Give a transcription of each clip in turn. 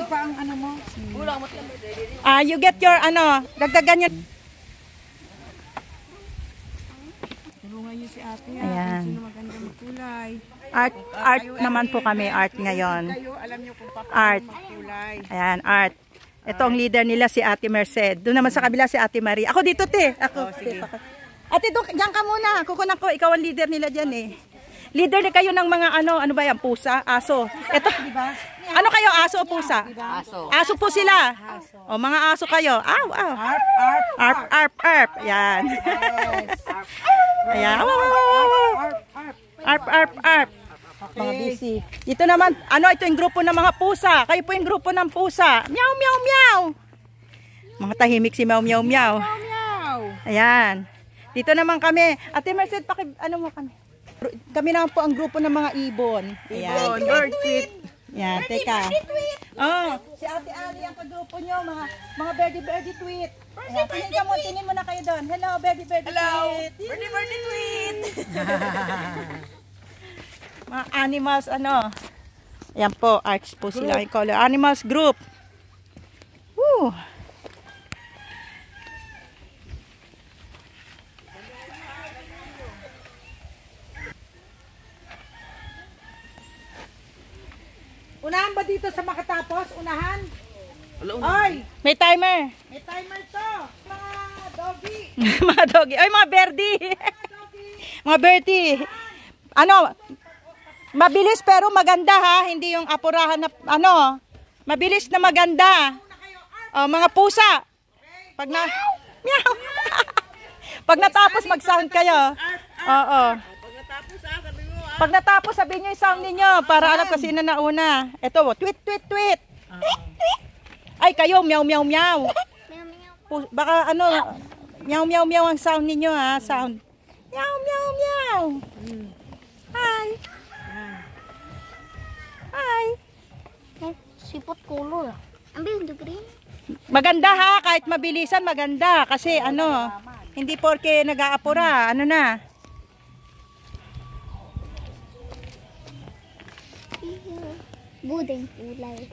Pa ang ano mo? You get your ano, dagdagan yun. Tulungan niyo si ate. Ayan. Sino maganda magkulay. Art naman po kami, art ngayon. Kayo, alam niyo kung paano Art. magkulay. Ayan, art. Ito ang leader nila si Ate Merced. Doon naman sa kabila si Ate Marie. Ako dito, te. Ako. Sige. Ate, diyan ka muna. Kukunan ko. Ikaw ang leader nila dyan eh. Leader na kayo ng mga ano ba yan? Pusa? Aso? Ito. Ano kayo? Aso o pusa? Aso. Aso po sila. O mga aso kayo. Aw, aw. Arp, arp, Arp, arp, arp. Ayan. Ayan. arp, arp. Arp, arp, arp. Mga busy. Dito naman, ano, ito yung grupo ng mga pusa. Kayo po yung grupo ng pusa. Meow, meow, meow. Mga tahimik si meow, meow, meow. Meow. Ayan. Dito naman kami. Ate Merced, ano mo kami? Kami naman po ang grupo ng mga ibon. Ayan. Bird tweet. Yan, teka. Oh, si Ate Ali ang kagrupo nyo, mga birdie tweet. Ayan, tingin mo na kayo doon. Hello, birdie tweet. Birdie tweet. Mga animals, ano. Ayan po, arts po sila yung color. Animals group. Woo. Unahan ba dito sa makatapos? Unahan? Ay, may timer. May timer to. Mga doggy. Mga doggy. Ay, mga birdie. Mga birdie. Ano, mabilis pero maganda ha. Hindi yung apurahan na, ano, mabilis na maganda. Oh, mga pusa. Pag na, meow. Pag natapos, mag-sound kayo. Oo. Pag natapos, sabihin nyo yung sound ninyo para alam ko sino na una. Ito, tweet, tweet, tweet. Ay, kayo, meow, meow, meow. Baka ano, meow, meow, meow ang sound ninyo ha. Sound. Meow, meow, meow. Hi. Hi. Sipot color. Ambil the green. Maganda ha, kahit mabilisan maganda. Kasi ano, hindi porke nag-aapura. Ano na. Budeng kulay.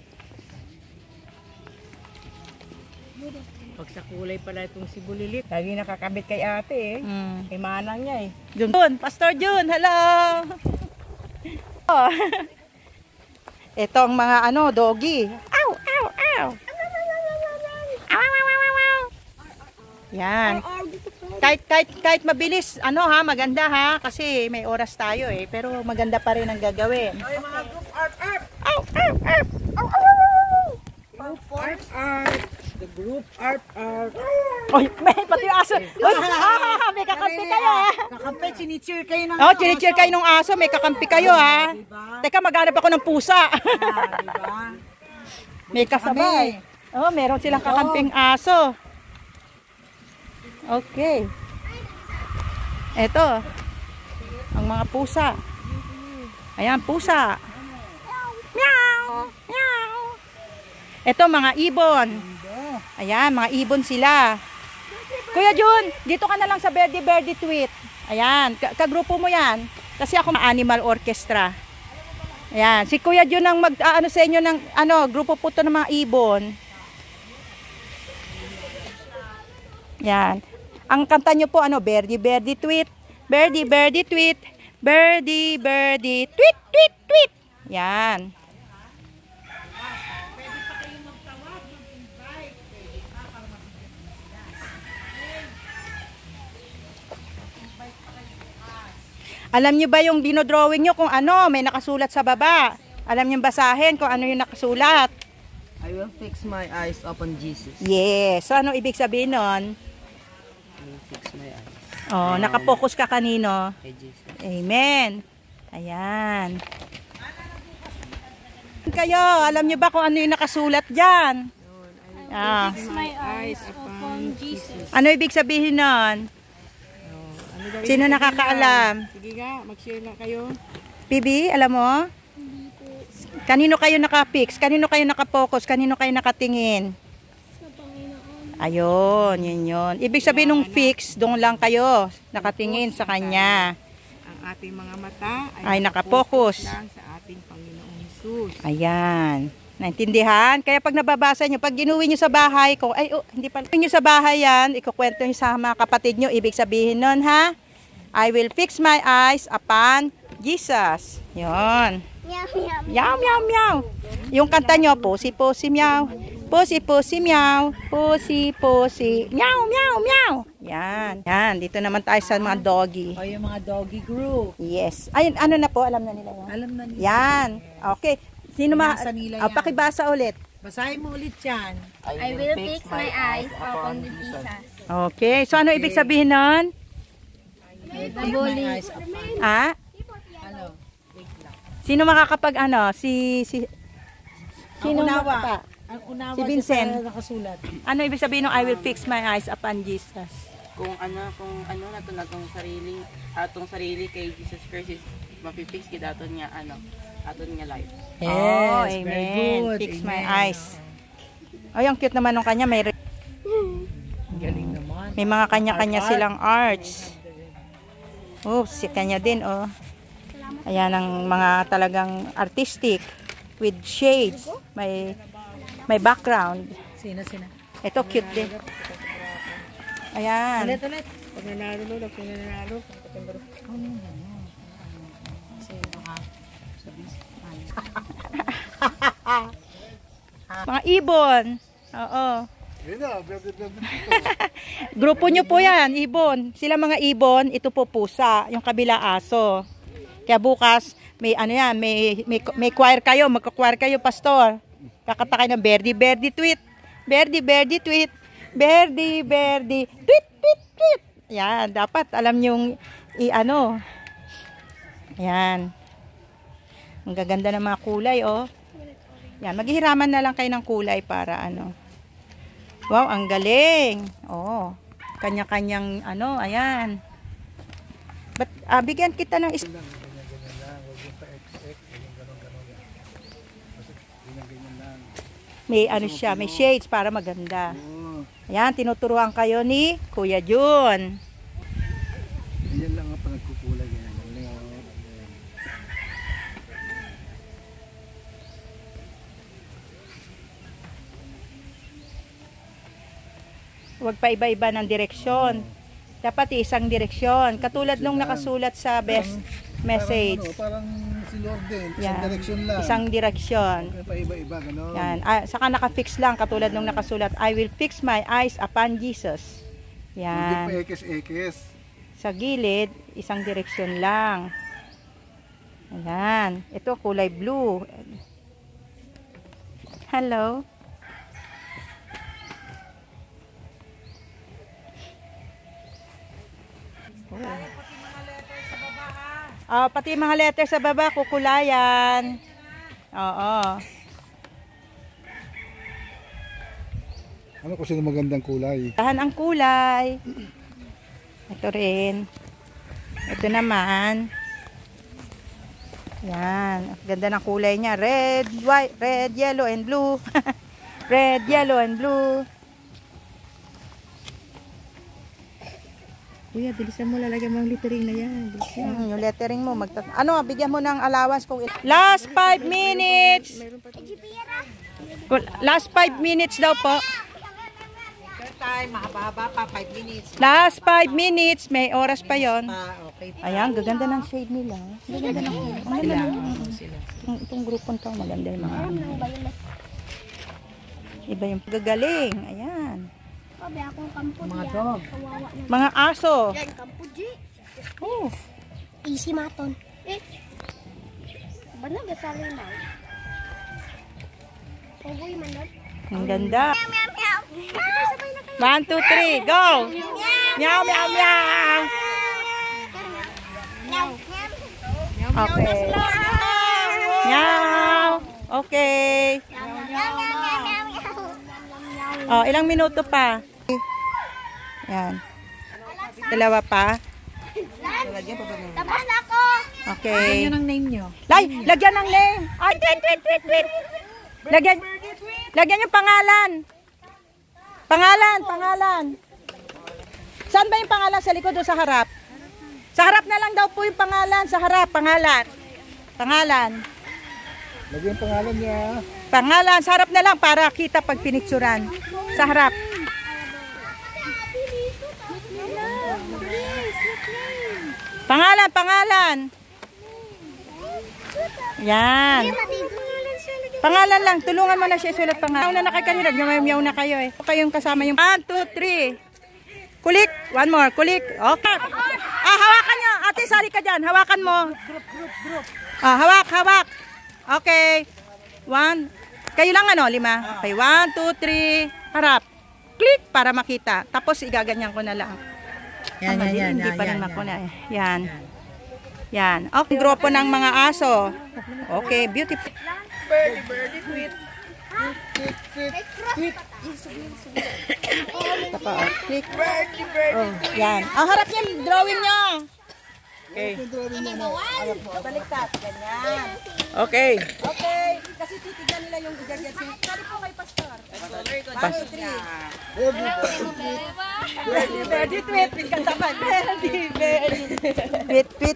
Pag sa kulay pala itong si Bulilit. Lagi nakakabit kay ate eh. Kay manang niya eh. Jun, Pastor Jun, hello. Oh. Ito ang mga ano, doggy. Ow, ow, ow. Yan. Kahit mabilis, ano ha, maganda ha, kasi may oras tayo eh, pero maganda pa rin ang gagawin. Ay, mga group art, art. Ow, ow, ow. Ow, ow, ow. Group art, art. The group art, art. Oy, may pati yung aso. Oy, may kakampi kayo ha. Kakampi, chinicheer kayo ng Oh, chinicheer kayo ng aso, may kakampi kayo ha. Teka, maghanap ako ng pusa. diba? May kasabay. Oh, meron silang kakamping aso. Okay. Ito. Ang mga pusa. Ayan, pusa. Meow. Meow. Ito, mga ibon. Ayan, mga ibon sila. Kuya Jun, dito ka na lang sa birdie tweet. Ayan, kagrupo mo yan. Kasi ako animal orchestra. Ayan, si Kuya Jun ang mag-ano sa inyo ng ano, grupo po to ng mga ibon. Yan. Ang kanta nyo po ano, birdie tweet. Birdie tweet. Birdie tweet, tweet, tweet. Yan. Alam nyo ba yung dinodrawing nyo kung ano, may nakasulat sa baba? Alam nyo basahin kung ano yung nakasulat? I will fix my eyes upon Jesus. Yes. So, ano ibig sabihin nun? I will fix my eyes. Oh, nakapokus ka kanino? Kay Jesus. Amen. Ayan. Kayo, alam nyo ba kung ano yung nakasulat dyan? Ah. Fix my eyes upon Jesus. Ano ibig sabihin nun? Sino nakakaalam? Sige nga, mag-share na kayo. Bibi, alam mo? Kanino kayo nakapix? Kanino kayo nakapokus? Kanino kayo nakatingin? Sa Panginoon. Ayun, yun. Ibig sabihin nung fix, doon lang kayo nakatingin sa Kanya. Ang ating mga mata Ay nakapokus lang sa ating Panginoong Jesus. Ayan. Naintindihan? Kaya pag nababasa nyo, pag ginuwi nyo sa bahay ko, ay, oh, hindi pala. Nyo sa bahay yan, ikukwento nyo sa mga kapatid nyo, ibig sabihin nun, ha? I will fix my eyes upon Jesus. Yun. Meow, meow, Meow, meow, meow. Yung kanta nyo, pusi, pusi, meow. Pusi, pusi, meow. Pusi, pusi, meow, meow, meow. Yan. Yan. Dito naman tayo sa mga doggy. O yung mga doggy group. Yes. Ay, ano na po? Alam na nila yan. Alam na nila. Yan. Okay. Sino Binasa nila yan. pakibasa ulit. Basahin mo ulit yan. I will fix my eyes upon Jesus. Okay. So, ano ibig sabihin nun? The bully. Ah? Ano? Sino makakapag ano? Sino unawa. makapa? Ang unawa Si Vincent. dyan sa nakasulat. Ano ibig sabihin ng I will fix my eyes upon Jesus? Kung ano na atong sarili kay Jesus Christ is mapipix kita aton nga life. Yes, Oh, very amen. good. Fix Amen. my eyes. Ay, ang cute naman ng kanya. Galing naman. May mga kanya-kanya silang arts. Oops, si kanya din, oh. Ayan ang mga talagang artistic with shades. May background. Sino? Ito, cute din. Ayan. Ulit. Pag nanalo, pag nanalo. Mga ibon. Oo. Grupo nyo po yan, ibon. Sila mga ibon, ito po pusa. Yung kabila aso. Kaya bukas, may ano yan, may choir kayo, magka-choir kayo, pastor. Kakata kayo ng Berdi, Berdi, tweet. Berdi, Berdi, tweet. Berdi, Berdi, tweet, tweet, tweet. Yan, dapat alam nyong i-ano. Yan. Ang gaganda ng mga kulay, oh. Yan, maghihiraman na lang kayo ng kulay para ano. Wow, ang galing. Oh, kanya-kanyang ano, ayan. But bigyan kita ng may ano siya, may shades para maganda. Ayan, tinuturuan kayo ni Kuya Jun. Yan lang ang pagkukulay yan. Huwag pa iba-iba ng direksyon. Dapat isang direksyon. Katulad nung nakasulat sa best message. Parang si Lord din, isang Yan. direksyon lang. Isang direksyon. Pa iba-iba, gano'n. Yan. Saka nakafix lang katulad nung nakasulat, I will fix my eyes upon Jesus. Hindi Yan. pa ekes-ekes. Sa gilid, isang direksyon lang. Ayan. Ito kulay blue. Hello. Oh, pati mga letter sa baba, kukulayan. Oo. Ano kung sino magandang kulay? Tahan ang kulay. Ito rin. Ito naman. Yan. Ang ganda ng kulay niya. Red, white, red, yellow, and blue. Red, yellow, and blue. Kuya, bilisan mo, lalagyan mo ang lettering na yan. Yung lettering mo. Ano, bigyan mo ng allowance kung last 5 minutes. Last 5 minutes daw po. Time, mahaba-haba pa, 5 minutes. Last 5 minutes. May oras pa yon. Okay. Ayan, gaganda ng shade nila. Gaganda ng shade. Ang ganda ng itong grupong to, maganda yung mga iba yung gagaling. Ayan. Sabi akong kampo Mga diyan. dog. Kawawa na. Mga aso. Yan, kampo di. Oh. Easy maton. Ba nagasali na? Pogoy man doon. Ang ganda. Meow, meow. Sabay na kayo. 1, 2, 3, go! Meow, meow, meow! Meow, meow. Okay. Meow! Okay. Oh, ilang minuto pa? Yan. Dalawa pa. Tapos na ako. Okay. Yan ang name nyo. Lagyan ng name. Ay, tweet. Lagyan yung pangalan. Pangalan. Saan ba yung pangalan? Sa likod o sa harap? Sa harap na lang daw po yung pangalan. Sa harap, pangalan. Lagyan pangalan niya. Pangalan, sa harap na lang para kita pag pinicturan. Sa harap. Pangalan, pangalan. Yan. Pangalan lang, tulungan mo na siya isulat pangalan. Una na kayo kanina, nagmamayaw na kayo eh. Kayong kasama yung 1, 2, 3. Kulik, one more, kulik. Okay. Hawakan nyo. Ate, sali ka dyan. Hawakan mo. Hawak. Okay. 1. Kayo lang ano, 5. Okay, 1, 2, 3. Harap. Click para makita. Tapos igaganyan ko na lang. Yan. Hindi pa rin makuna. Yan. Okay, grupo ng mga aso. Okay, beautiful. Birdie, tweet. Tapa, click. Oh, yan. Ang harap niya, drawing niyo. Okay. Baliktad. Ganyan. Okay. Okay. Kasi titignan nila yung igaganyan. Sali po kay Pastor. 1, 2, 3. Birdie, tweet. Kasama.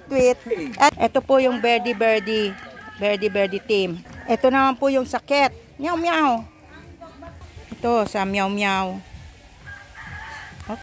Tweet. At ito po yung birdie team. Ito naman po yung sakit. Meow. Ito sa meow.